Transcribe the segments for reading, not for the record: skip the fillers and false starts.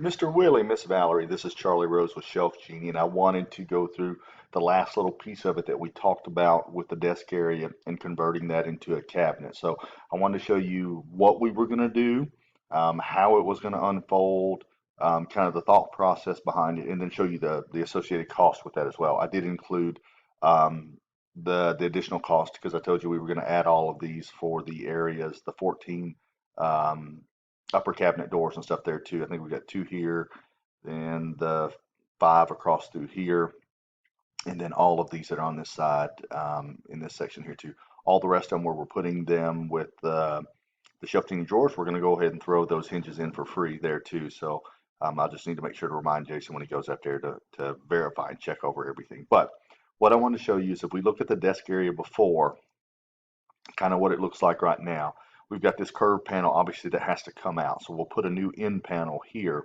Mr. Willie, Miss Valerie, this is Charlie Rose with Shelf Genie, and I wanted to go through the last little piece of it that we talked about with the desk area and converting that into a cabinet. So I wanted to show you what we were going to do, how it was going to unfold, kind of the thought process behind it, and then show you the associated cost with that as well. I did include the additional cost because I told you we were going to add all of these for the areas, the 14 um, upper cabinet doors and stuff there too. I think we got two here, and the five across through here, and then all of these that are on this side in this section here too. All the rest of them where we're putting them with the shelving drawers, we're going to go ahead and throw those hinges in for free there too. So I'll just need to make sure to remind Jason when he goes up there to verify and check over everything. But what I want to show you is if we look at the desk area before, kind of what it looks like right now. We've got this curved panel, obviously, that has to come out. So we'll put a new end panel here.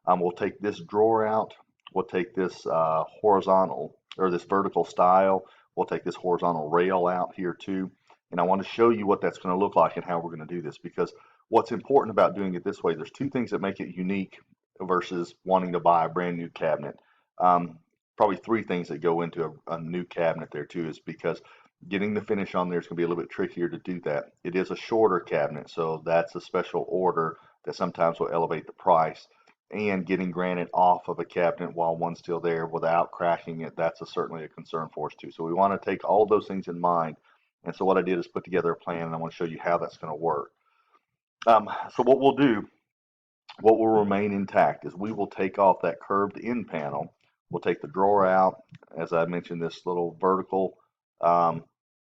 We'll take this drawer out. We'll take this horizontal or this vertical style. We'll take this horizontal rail out here too. And I want to show you what that's going to look like and how we're going to do this because what's important about doing it this way, there's two things that make it unique versus wanting to buy a brand new cabinet. Probably three things that go into a new cabinet there too is because getting the finish on there is going to be a little bit trickier to do that. It is a shorter cabinet, so that's a special order that sometimes will elevate the price. And getting granite off of a cabinet while one's still there without cracking it, that's certainly a concern for us too. So we want to take all those things in mind. And so what I did is put together a plan, and I want to show you how that's going to work. So what we'll do, what will remain intact is we will take off that curved end panel. We'll take the drawer out. As I mentioned, this little vertical um,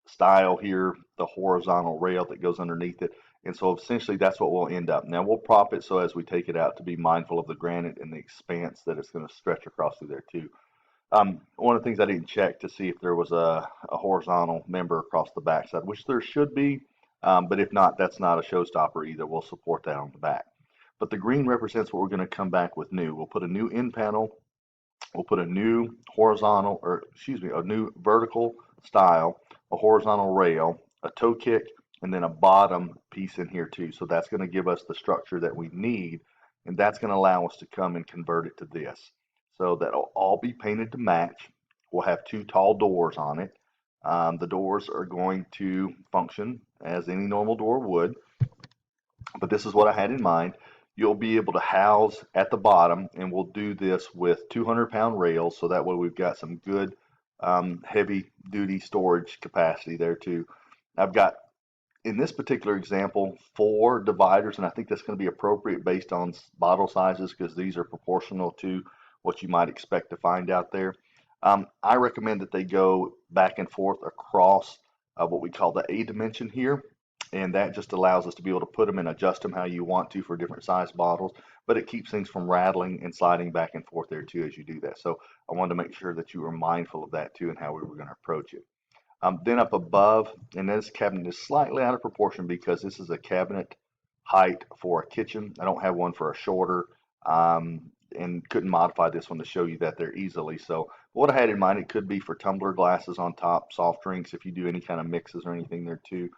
style here, the horizontal rail that goes underneath it. And so essentially that's what we'll end up. Now we'll prop it so as we take it out to be mindful of the granite and the expanse that it's going to stretch across through there too. One of the things I didn't check to see if there was a horizontal member across the backside, which there should be, but if not, that's not a showstopper either. We'll support that on the back. But the green represents what we're going to come back with new. We'll put a new end panel. We'll put a new horizontal, or excuse me, a new vertical style, a horizontal rail, a toe kick, and then a bottom piece in here too. So that's going to give us the structure that we need, and that's going to allow us to come and convert it to this. So that'll all be painted to match. We'll have two tall doors on it. The doors are going to function as any normal door would, but this is what I had in mind. You'll be able to house at the bottom, and we'll do this with 200-pound rails, so that way we've got some good heavy duty storage capacity there too. I've got, in this particular example, four dividers, and I think that's going to be appropriate based on bottle sizes because these are proportional to what you might expect to find out there. I recommend that they go back and forth across what we call the A dimension here, and that just allows us to be able to put them and adjust them how you want to for different size bottles, but it keeps things from rattling and sliding back and forth there too as you do that. So I wanted to make sure that you were mindful of that too and how we were going to approach it. Then up above, and this cabinet is slightly out of proportion because this is a cabinet height for a kitchen. I don't have one for a shorter, and couldn't modify this one to show you that there easily. So what I had in mind, it could be for tumbler glasses on top, soft drinks, if you do any kind of mixes or anything there too.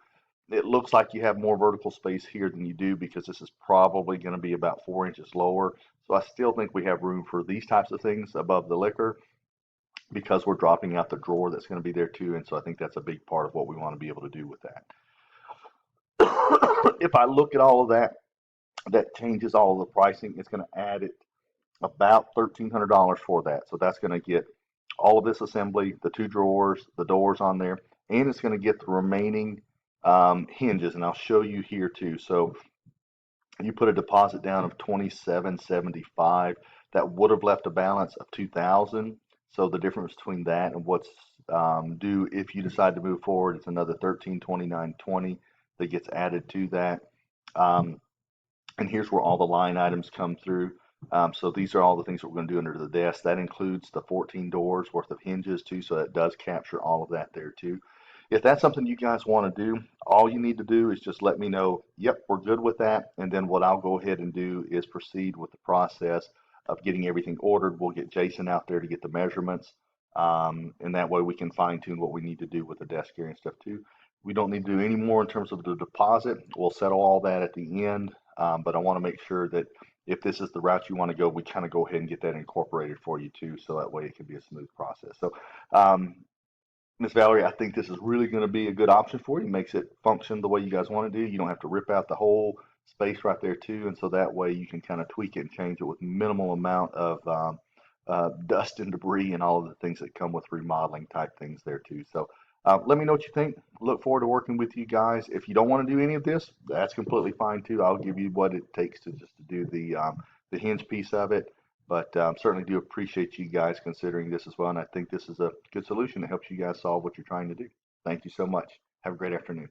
It looks like you have more vertical space here than you do because this is probably going to be about 4 inches lower. So I still think we have room for these types of things above the liquor because we're dropping out the drawer that's going to be there too. And so I think that's a big part of what we want to be able to do with that. If I look at all of that, that changes all of the pricing. It's going to add it about $1,300 for that. So that's going to get all of this assembly, the two drawers, the doors on there, and it's going to get the remaining hinges. And I'll show you here too. So you put a deposit down of 2775. That would have left a balance of 2000. So the difference between that and what's due if you decide to move forward is another 1329.20 that gets added to that. Um, and here's where all the line items come through. So these are all the things that we're going to do under the desk. That includes the 14 doors worth of hinges too. So that does capture all of that there too. If that's something you guys want to do, all you need to do is just let me know, yep, we're good with that. And then what I'll go ahead and do is proceed with the process of getting everything ordered. We'll get Jason out there to get the measurements. And that way we can fine tune what we need to do with the desk area and stuff too. We don't need to do any more in terms of the deposit. We'll settle all that at the end. But I want to make sure that if this is the route you want to go, we kind of go ahead and get that incorporated for you too, so that way it can be a smooth process. So, Miss Valerie, I think this is really going to be a good option for you. Makes it function the way you guys want to do. You don't have to rip out the whole space right there too, and so that way you can kind of tweak it and change it with minimal amount of dust and debris and all of the things that come with remodeling type things there too. So let me know what you think. Look forward to working with you guys. If you don't want to do any of this, that's completely fine too. I'll give you what it takes to just to do the hinge piece of it. But certainly do appreciate you guys considering this as well. And I think this is a good solution that helps you guys solve what you're trying to do. Thank you so much. Have a great afternoon.